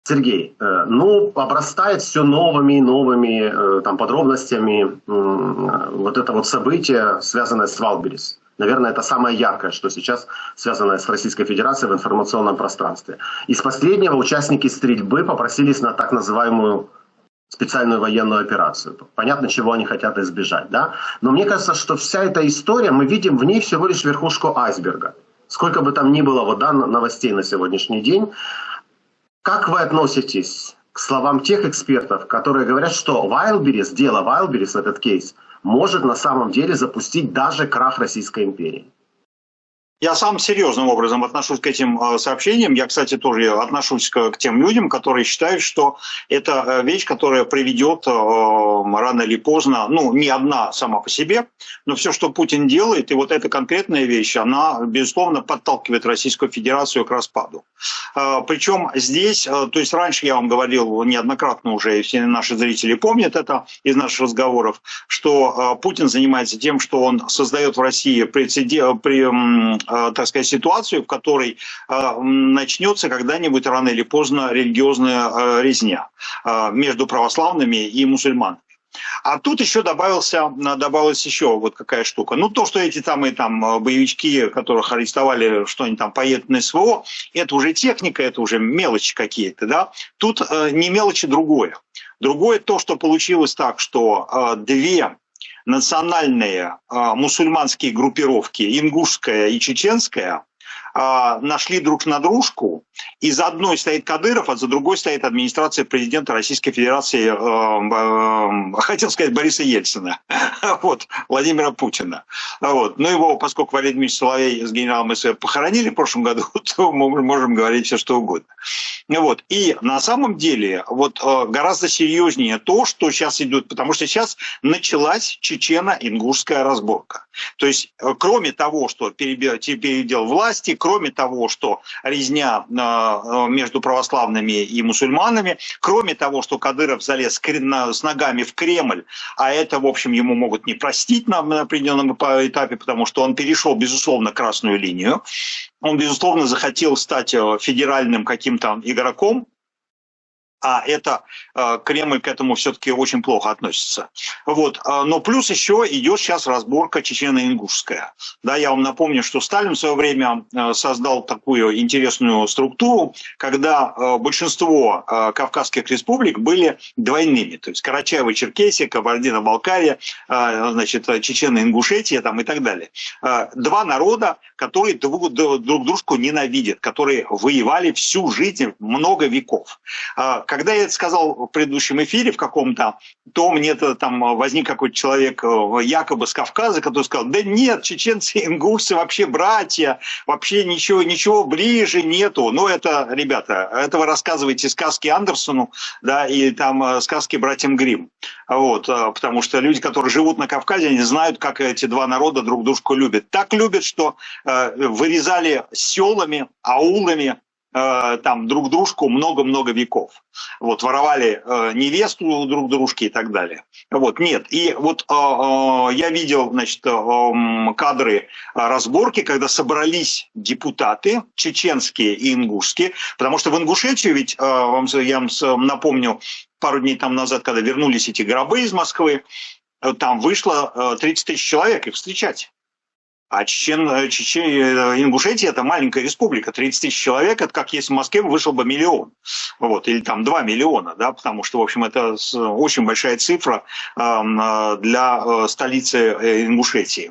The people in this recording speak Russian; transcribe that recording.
Сергей, ну, обрастает все новыми и новыми там, подробностями вот это вот событие, связанное с Валберес. Наверное, это самое яркое, что сейчас связано с Российской Федерацией в информационном пространстве. Из последнего участники стрельбы попросились на так называемую специальную военную операцию. Понятно, чего они хотят избежать, да? Но мне кажется, что вся эта история, мы видим в ней всего лишь верхушку айсберга. Сколько бы там ни было вот, да, новостей на сегодняшний день, как вы относитесь к словам тех экспертов, которые говорят, что Вайлберис, дело Вайлберис, этот кейс, может на самом деле запустить даже крах Российской империи? Я сам серьезным образом отношусь к этим сообщениям. Я, кстати, тоже отношусь к тем людям, которые считают, что это вещь, которая приведет рано или поздно, ну, не одна сама по себе, но все, что Путин делает, и вот эта конкретная вещь, она, безусловно, подталкивает Российскую Федерацию к распаду. Причем здесь, то есть раньше я вам говорил неоднократно уже, и все наши зрители помнят это из наших разговоров, что Путин занимается тем, что он создает в России так сказать, ситуацию, в которой начнется когда-нибудь рано или поздно религиозная резня между православными и мусульманами. А тут еще добавилась еще вот какая штука. Ну, то, что эти там боевички, которых арестовали, что они там поедут на СВО, это уже техника, это уже мелочи какие-то, да. Тут не мелочи, другое. Другое то, что получилось так, что две национальные мусульманские группировки, ингушская и чеченская, нашли друг на дружку, и за одной стоит Кадыров, а за другой стоит администрация президента Российской Федерации, хотел сказать, Бориса Ельцина, вот, Владимира Путина. Вот. Но его, поскольку Валерий Дмитриевич Соловей с генералом СВ похоронили в прошлом году, то мы можем говорить все, что угодно. Вот. И на самом деле вот, гораздо серьезнее то, что сейчас идет, потому что сейчас началась чечено-ингушская разборка. То есть, кроме того, что передел власти, кроме того, что резня между православными и мусульманами, кроме того, что Кадыров залез с ногами в Кремль, а это, в общем, ему могут не простить на определенном этапе, потому что он перешел, безусловно, красную линию, он, безусловно, захотел стать федеральным каким-то игроком, а это Кремль к этому все-таки очень плохо относится. Вот. Но плюс еще идет сейчас разборка чечено-ингушская. Да, я вам напомню, что Сталин в свое время создал такую интересную структуру, когда большинство кавказских республик были двойными. То есть Карачаево-Черкесия, Кабардино-Балкария, значит, Чечено-Ингушетия там, и так далее. Два народа, которые друг дружку ненавидят, которые воевали всю жизнь, много веков. Когда я это сказал в предыдущем эфире в каком-то, то мне там возник какой-то человек якобы с Кавказа, который сказал: да нет, чеченцы и ингушцы вообще братья, вообще ничего ближе нету. Но это, ребята, это вы рассказываете сказки Андерсону, да, и там сказки братьям Гримм. Вот, потому что люди, которые живут на Кавказе, они знают, как эти два народа друг дружку любят. Так любят, что вырезали селами, аулами, там друг дружку много-много веков. Вот, воровали невесту друг дружки и так далее. Вот, нет. И вот я видел, значит, кадры разборки, когда собрались депутаты чеченские и ингушские, потому что в Ингушетию, ведь, я вам напомню, пару дней там назад, когда вернулись эти гробы из Москвы, там вышло 30 тысяч человек их встречать. А Ингушетия – это маленькая республика, 30 тысяч человек, это как если в Москве вышел бы миллион, вот, или там 2 миллиона, да, потому что, в общем, это очень большая цифра для столицы Ингушетии.